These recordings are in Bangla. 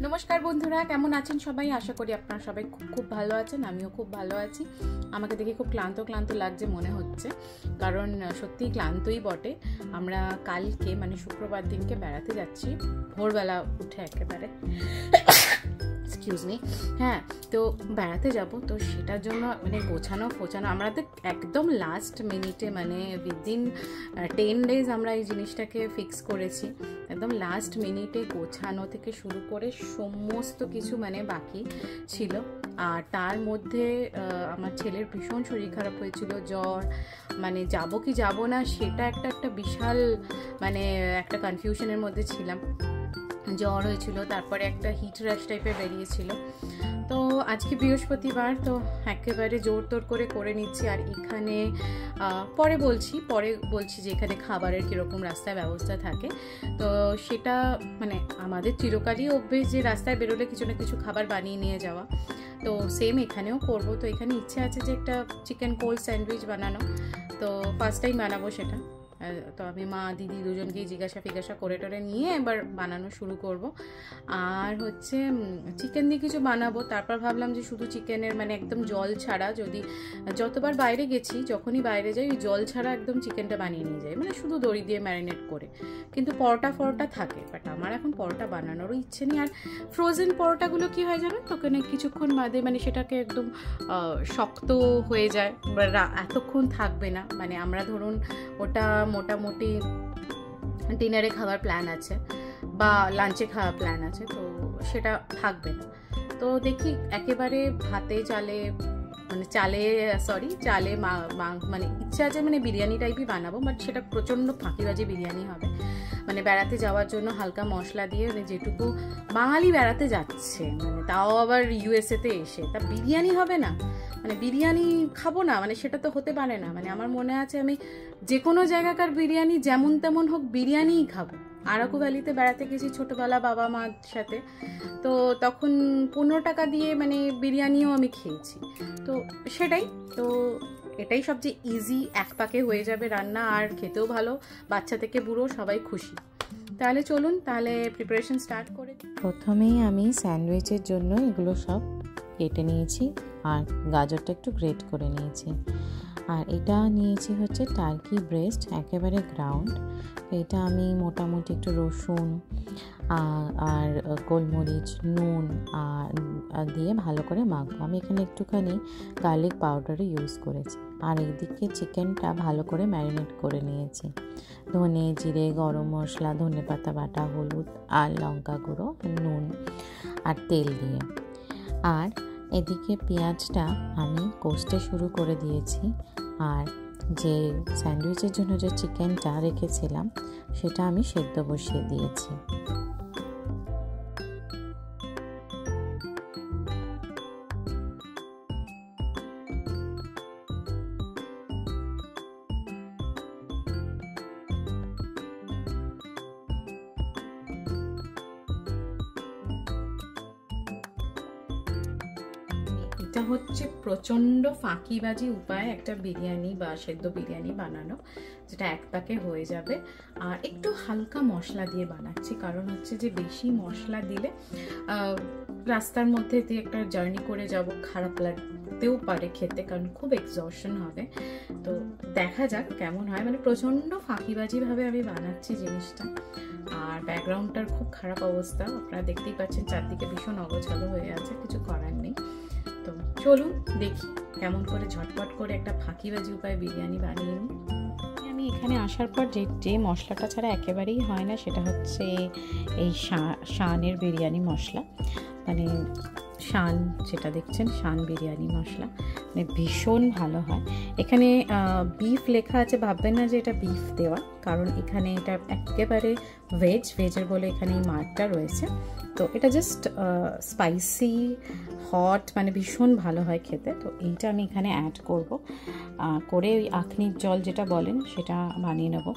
নমস্কার বন্ধুরা, কেমন আছেন সবাই? আশা করি আপনারা সবাই খুব ভালো আছেন। আমিও খুব ভালো আছি। আমাকে দেখে খুব ক্লান্ত ক্লান্ত লাগছে মনে হচ্ছে, কারণ সত্যিই ক্লান্তই বটে। আমরা কালকে মানে শুক্রবার দিনকে বেড়াতে যাচ্ছি, ভোরবেলা উঠে একেবারে এক্সকিউজ মি। হ্যাঁ, তো বেড়াতে যাব, তো সেটার জন্য মানে গোছানো আমরা তো একদম লাস্ট মিনিটে মানে উইদিন 10 days আমরা এই জিনিসটাকে ফিক্স করেছি। একদম লাস্ট মিনিটে গোছানো থেকে শুরু করে সমস্ত কিছু মানে বাকি ছিল। আর তার মধ্যে আমার ছেলের ভীষণ শরীর খারাপ হয়েছিল, জ্বর, মানে যাব কি যাব না সেটা একটা বিশাল মানে একটা কনফিউশনের মধ্যে ছিলাম। জ্বর হয়েছিল, তারপরে একটা হিট র্যাশ টাইপের বেরিয়েছিল। তো আজকে বৃহস্পতিবার, তো একেবারে জোর তোর করে নিচ্ছি। আর এখানে পরে বলছি যে এখানে খাবারের কীরকম রাস্তায় ব্যবস্থা থাকে। তো সেটা মানে আমাদের চিরকালই অভ্যেস যে রাস্তায় বেরোলে কিছু না কিছু খাবার বানিয়ে নিয়ে যাওয়া, তো সেম এখানেও করব। তো এখানে ইচ্ছে আছে যে একটা চিকেন কোল্ড স্যান্ডউইচ বানানো, তো ফার্স্ট টাইম বানাবো সেটা। তো আমি মা দিদি দুজনকেই জিজ্ঞাসা করে নিয়ে এবার বানানো শুরু করব। আর হচ্ছে চিকেন দিয়ে কিছু বানাবো। তারপর ভাবলাম যে শুধু চিকেনের মানে একদম জল ছাড়া, যতবার বাইরে গেছি যখনই বাইরে যাই ওই জল ছাড়া একদম চিকেনটা বানিয়ে নিয়ে যাই, মানে শুধু দড়ি দিয়ে ম্যারিনেট করে। কিন্তু পরোটা থাকে, বাট আমার এখন পরোটা বানানোরও ইচ্ছে নেই। আর ফ্রোজেন পরোটাগুলো কি হয় জানো তো, ওখানে কিছুক্ষণ বাদে মানে সেটাকে একদম শক্ত হয়ে যায়, এতক্ষণ থাকবে না। মানে আমরা ধরুন ওটা মোটামুটি ডিনারে খাওয়ার প্ল্যান আছে বা লাঞ্চে খাওয়ার প্ল্যান আছে, তো সেটা থাকবে না। তো দেখি একেবারে চালে মানে ইচ্ছা আছে মানে বিরিয়ানি টাইপই বানাবো, বাট সেটা প্রচণ্ড ফাঁকিবাজি বিরিয়ানি হবে। মানে বেড়াতে যাওয়ার জন্য হালকা মশলা দিয়ে, মানে যেটুকু বাঙালি বেড়াতে যাচ্ছে, মানে তাও আবার ইউএসএতে এসে, তা বিরিয়ানি হবে না? মানে বিরিয়ানি খাবো না মানে সেটা তো হতে পারে না। মানে আমার মনে আছে আমি যে কোনো জায়গাকার বিরিয়ানি যেমন তেমন হোক বিরিয়ানিই খাবো। আরাকু ভ্যালিতে বেড়াতে গেছি ছোটোবেলা বাবা মার সাথে, তো তখন 15 টাকা দিয়ে মানে বিরিয়ানিও আমি খেয়েছি। তো এটাই সবচেয়ে ইজি, এক পাকে হয়ে যাবে রান্না, আর খেতেও ভালো, বাচ্চা থেকে বুড়ো সবাই খুশি। তাহলে চলুন প্রিপারেশন স্টার্ট করে দিই। প্রথমেই আমি স্যান্ডউইচের জন্য এগুলো সব কেটে নিয়েছি, আর গাজরটা একটু গ্রেট করে নিয়েছি। আর এটা নিয়েছি হচ্ছে টার্কি ব্রেস্ট, একেবারে গ্রাউন্ড। এটা আমি মোটামুটি একটু রসুন আর গোলমরিচ, নুন আর দিয়ে ভালো করে মাখবো। আমি এখানে একটুখানি গার্লিক পাউডারও ইউজ করেছি। আর এইদিকে চিকেনটা ভালো করে ম্যারিনেট করে নিয়েছি, ধনে জিরে, গরম মশলা, ধনে পাতা বাটা, হলুদ আর লঙ্কা গুঁড়ো, নুন আর তেল দিয়ে। আর এদিকে পেঁয়াজটা আমি কষতে শুরু করে দিয়েছি। আর যে স্যান্ডউইচের জন্য যে চিকেনটা রেখেছিলাম সেটা আমি সেদ্ধ বসিয়ে দিয়েছি। এটা হচ্ছে প্রচণ্ড ফাঁকিবাজি উপায় একটা বিরিয়ানি বা সেদ্ধ বিরিয়ানি বানানো, যেটা এক পাকে হয়ে যাবে। আর একটু হালকা মশলা দিয়ে বানাচ্ছি, কারণ হচ্ছে যে বেশি মশলা দিলে রাস্তার মধ্যে দিয়ে একটা জার্নি করে যাব, খারাপ লাগতেও পারে খেতে, কারণ খুব এক্সজশন হবে। তো দেখা যাক কেমন হয়। মানে প্রচণ্ড ফাঁকিবাজিভাবে আমি বানাচ্ছি জিনিসটা। আর ব্যাকগ্রাউন্ডটার খুব খারাপ অবস্থা, আপনারা দেখতেই পাচ্ছেন, চারদিকে ভীষণ অগোছালো হয়ে আছে, কিছু করার নেই। তো চলুন দেখি কেমন করে ঝটপট করে একটা ফাঁকিবাজি উপায় বিরিয়ানি বানিয়ে নিই। আমি এখানে আসার পর যে মশলাটা ছাড়া একেবারেই হয় না সেটা হচ্ছে এই শানের বিরিয়ানি মশলা, মানে শান যেটা দেখছেন, শান বিরিয়ানি মশলা, মানে ভীষণ ভালো হয়। এখানে বিফ লেখা আছে, ভাববেন না যে এটা বিফ দেওয়া, কারণ এখানে এটা একেবারে ভেজের বলে এখানে এই মার্কটা রয়েছে। তো এটা জাস্ট স্পাইসি হট, মানে ভীষণ ভালো হয় খেতে। তো এইটা আমি এখানে অ্যাড করে ওই আখনির জল যেটা বলেন সেটা বানিয়ে নেব।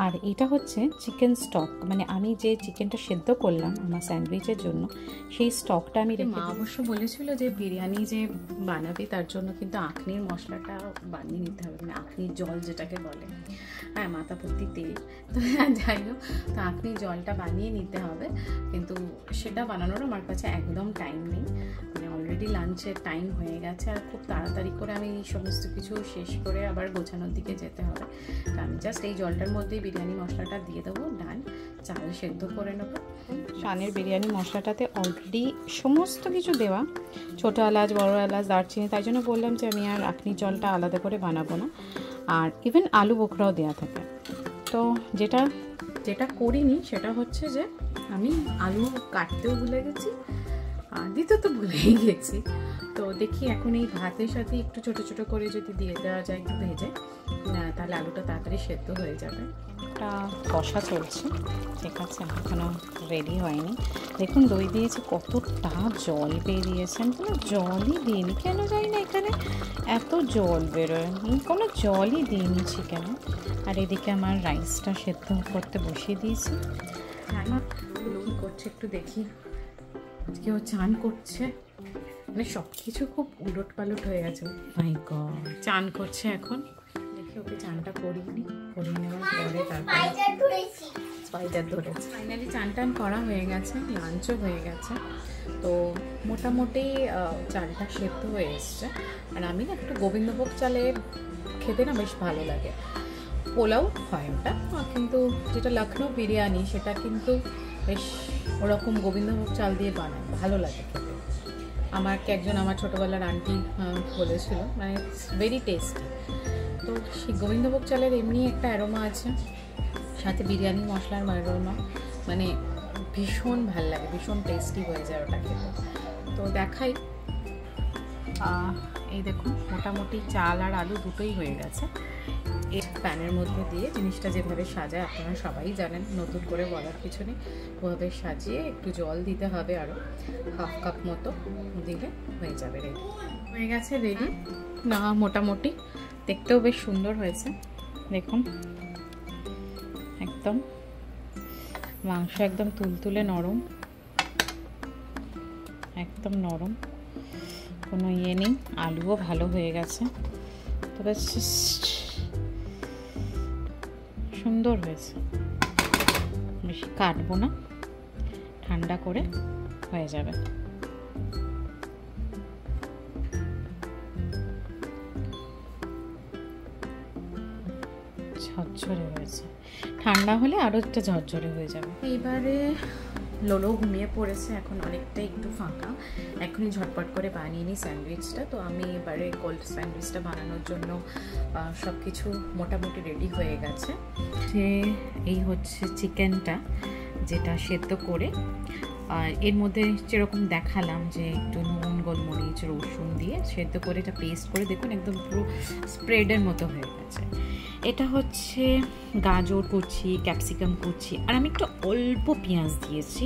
আর এটা হচ্ছে চিকেন স্টক, মানে আমি যে চিকেনটা সেদ্ধ করলাম আমার স্যান্ডউইচের জন্য সেই স্টকটা আমি রেখে। মা অবশ্য বলেছিল যে বিরিয়ানি যে বানাবে তার জন্য কিন্তু আখনির মশলাটা বানিয়ে নিতে হবে, মানে আখনির জল যেটাকে বলে, হ্যাঁ মাথা ভর্তি তেল, তো যাই হোক, তো আখনির জলটা বানিয়ে নিতে হবে, কিন্তু সেটা বানানোর আমার কাছে একদম টাইম নেই, মানে অলরেডি লাঞ্চের টাইম হয়ে গেছে আর খুব তাড়াতাড়ি করে আমি সমস্ত কিছু শেষ করে আবার গোছানোর দিকে যেতে হবে। তো আমি জাস্ট এই জলটার মধ্যেই বিরিয়ানি মশলাটা দিয়ে দেবো, ডাল চাল সেদ্ধ করে নেবো। শানের বিরিয়ানি মশলাটাতে অলরেডি সমস্ত কিছু দেওয়া, ছোটো এলাচ বড়ো এলাচ দারচিনি, তাই জন্য বললাম যে আমি আর আখনির জলটা আলাদা করে বানাবো না। আর ইভেন আলু বোখরাও দেওয়া থাকে। তো যেটা করিনি সেটা হচ্ছে যে আমি আলু কাটতেও ভুলে গেছি আর দিতে তো ভুলেই গেছি। তো দেখি এখন এই ভাতের সাথে একটু ছোট ছোট করে যদি দিয়ে দেওয়া যায় একটু ভেজে, তাহলে আলুটা তাড়াতাড়ি সেদ্ধ হয়ে যাবে। একটা কষা চলছে, ঠিক আছে, এখনও রেডি হয়নি। দেখুন দই দিয়েছি, কতটা জল বেরিয়েছে, আমি কোনো জলই দিইনি কেন জানি না, এখানে এত জল বেরোয়, কোনো জলই দিইনি চিকেনে। আর এদিকে আমার রাইসটা সেদ্ধ করতে বসিয়ে দিয়েছি। কী করছে একটু দেখি, আজকে ও চান করছে, মানে সব কিছু খুব উলট পালট হয়ে গেছে। মাই গড, চান করছে এখন, দেখি ওকে চানটা করিয়ে নেওয়ার পরে তারপরে স্পাইডার ধরেছে। ফাইনালি চান টান করা হয়ে গেছে, লাঞ্চও হয়ে গেছে, তো মোটামুটি চালটা সেদ্ধ হয়ে এসছে। আর আমি না একটু গোবিন্দভোগ চালে খেতে না বেশ ভালো লাগে, পোলাও হয় ওটা, কিন্তু যেটা লখনৌ বিরিয়ানি সেটা কিন্তু বেশ ওরকম গোবিন্দভোগ চাল দিয়ে বানায়, ভালো লাগে খেতে। আমাকে একজন আমার ছোটোবেলার আন্টি বলেছিল, মানে ভেরি টেস্টি। তো সেই গোবিন্দভোগ চালের এমনি একটা অ্যারোমা আছে, সাথে বিরিয়ানি মশলার অ্যারোমা, মানে ভীষণ ভাল লাগে, ভীষণ টেস্টি হয়ে যায় ওটা খেতে। তো দেখাই, এই দেখুন মোটামুটি চাল আর আলু দুটোই হয়ে গেছে। এই প্যানের মধ্যে দিয়ে জিনিসটা যেভাবে সাজায় আপনারা সবাই জানেন, নতুন করে বলার কিছু নেই, ওভাবে সাজিয়ে একটু জল দিতে হবে, আরও হাফ কাপ মতো দিলে হয়ে যাবে, রেডি হয়ে গেছে। রেডি না, মোটামুটি দেখতেও বেশ সুন্দর হয়েছে, দেখুন একদম মাংস একদম তুলতুলে নরম, একদম নরম, কোনো ইয়ে নেই, আলুও ভালো হয়ে গেছে, তবে সুন্দর হয়েছে। বেশি কাটবো না, ঠান্ডা করে হয়ে যাবে। ঝরঝরে হয়েছে, ঠান্ডা হলে আরও একটা ঝরঝরে হয়ে যাবে। এইবারে লোলো ঘুমিয়ে পড়েছে, এখন অনেকটা একটু ফাঁকা, এখনই ঝটপট করে বানিয়ে নিই স্যান্ডউইচটা। তো আমি এবারে কোল্ড স্যান্ডউইচটা বানানোর জন্য সব কিছু মোটামুটি রেডি হয়ে গেছে। যে এই হচ্ছে চিকেনটা, যেটা সেদ্ধ করে, আর এর মধ্যে যেরকম দেখালাম যে একটু নুন গোলমরিচ রসুন দিয়ে সেদ্ধ করে এটা পেস্ট করে, দেখুন একদম পুরো স্প্রেডের মতো হয়ে গেছে। এটা হচ্ছে গাজর কুচি, ক্যাপসিকাম কুচি, আর আমি একটু অল্প পেঁয়াজ দিয়েছি,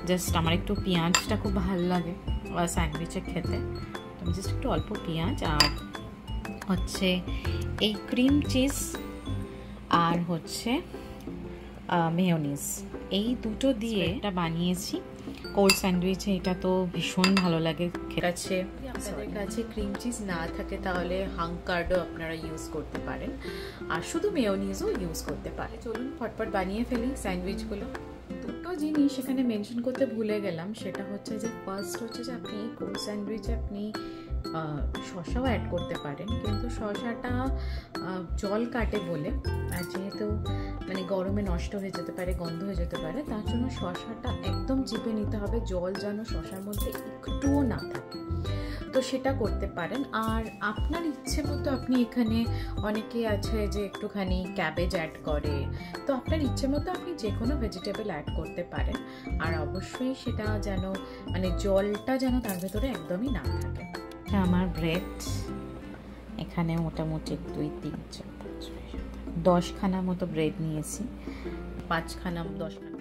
জাস্ট আমার একটু পেঁয়াজটা খুব ভালো লাগে স্যান্ডউইচে খেতে, তো আমি জাস্ট একটু অল্প পেঁয়াজ, আর হচ্ছে এই ক্রিম চিজ আর হচ্ছে মেয়োনিজ, এই দুটো দিয়ে এটা বানিয়েছি কোল্ড স্যান্ডউইচে। এটা তো ভীষণ ভালো লাগে খেতে। আপনাদের কাছে ক্রিম চিজ না থাকে তাহলে হাঙ্কার্ডও আপনারা ইউজ করতে পারেন, আর শুধু মেয়োনিজও ইউজ করতে পারেন। চলুন ফটফট বানিয়ে ফেলি স্যান্ডউইচগুলো। দুটো জিনিস এখানে মেনশন করতে ভুলে গেলাম, সেটা হচ্ছে যে ফার্স্ট হচ্ছে যে আপনি কোল্ড স্যান্ডউইচে আপনি শসাও অ্যাড করতে পারেন, কিন্তু শসাটা জল কাটে বলে, আর যেহেতু মানে গরমে নষ্ট হয়ে যেতে পারে, গন্ধ হয়ে যেতে পারে, তার জন্য শসাটা একদম চিপে নিতে হবে, জল যেন শসার মধ্যে একটুও না থাকে, তো সেটা করতে পারেন। আর আপনার ইচ্ছে মতো আপনি এখানে, অনেকে আছে যে একটুখানি ক্যাবেজ অ্যাড করে, তো আপনার ইচ্ছে মতো আপনি যে কোনো ভেজিটেবল অ্যাড করতে পারেন, আর অবশ্যই সেটা যেন মানে জলটা যেন তার ভেতরে একদমই না থাকে। আমার ব্রেড এখানে মোটামুটি 2, 3, 4, 5, 10খানা মতো ব্রেড নিয়েছি, 5খানা 10খানা।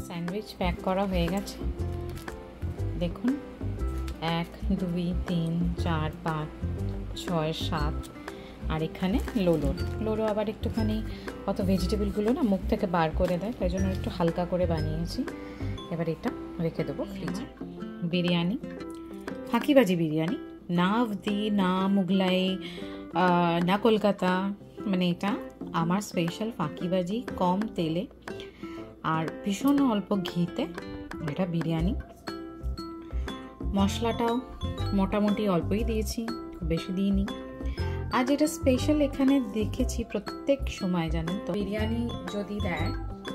স্যান্ডউইচ প্যাক করা হয়ে গেছে, দেখুন 1 2 3 4 5 6 7, আর এখানে লোলো আবার একটুখানি অত ভেজিটেবলগুলো না মুখ থেকে বার করে দেয়, তাই জন্য একটু হালকা করে বানিয়েছি। এবার এটা রেখে দেবো ফ্রিজে। বিরিয়ানি, ফাঁকিবাজি বিরিয়ানি, না আভদি, না মুগলাই, না কলকাতা, মানে এটা আমার স্পেশাল ফাঁকিবাজি, কম তেলে আর ভীষণ অল্প ঘিতে এটা বিরিয়ানি। মশলাটাও মোটামুটি অল্পই দিয়েছি, খুব বেশি দিইনি। আর যেটা স্পেশাল এখানে দেখেছি প্রত্যেক সময় জানেন তো, বিরিয়ানি যদি দেয়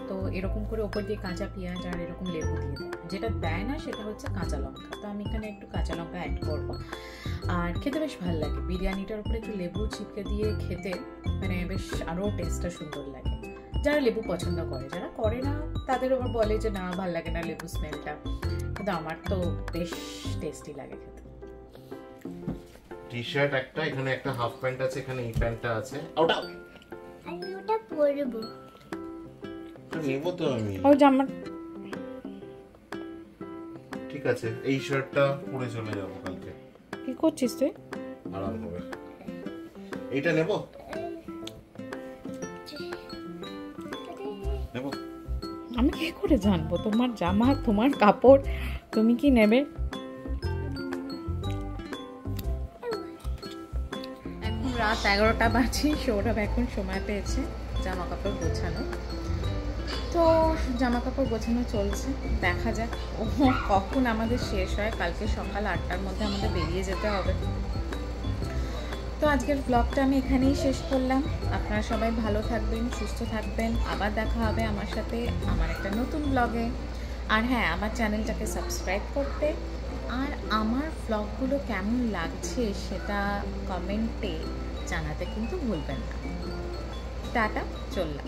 তো এরকম করে ওপর দিয়ে কাঁচা পেঁয়াজ আর এরকম লেবু দিয়ে দেয়, যেটা দেয় না সেটা হচ্ছে কাঁচা লঙ্কা। তো আমি এখানে একটু কাঁচা লঙ্কা অ্যাড করবো, আর খেতে বেশ ভালো লাগে। বিরিয়ানিটার উপরে একটু লেবু চিপকে দিয়ে খেতে মানে বেশ আরও টেস্টটা সুন্দর লাগে। যারা লেবু পছন্দ করে, যারা করে না তাদের আবার বলে যে না ভালো লাগে না লেবু স্মেলটা, কিন্তু আমার তো বেশ টেস্টি লাগে খেতে। টি শার্ট একটা, এখানে একটা হাফ প্যান্ট আছে, এখানে এই প্যান্টটা আছে। ওটা আমি ওটা পরবো, নেব তো আমি। ও জামা ঠিক আছে, এই শার্টটা পরে চলে যাব কালকে। কি করছিস তুই? আরাম হবে। এইটা নেব নেব। আমি কি করে জানবো তোমার জামা, তোমার কাপড়, তুমি কি নেবে? এখন রাত 11টা বাজে, সৌরভ এখন সময় পেয়েছে জামা কাপড় গোছানো। তো জামা কাপড় গোছানো চলছে, দেখা যাক ও কখন আমাদের শেষ হয়। কালকে সকাল 8টার মধ্যে আমাদের বেরিয়ে যেতে হবে। তো আজকের ব্লগটা আমি এখানেই শেষ করলাম। আপনারা সবাই ভালো থাকবেন, সুস্থ থাকবেন। আবার দেখা হবে আমার সাথে আমার একটা নতুন ব্লগে। আর হ্যাঁ, আমার চ্যানেলটাকে সাবস্ক্রাইব করতে, আর আমার ব্লগগুলো কেমন লাগছে সেটা কমেন্টে জানাতে কিন্তু ভুলবেন না। টাটা, চললাম।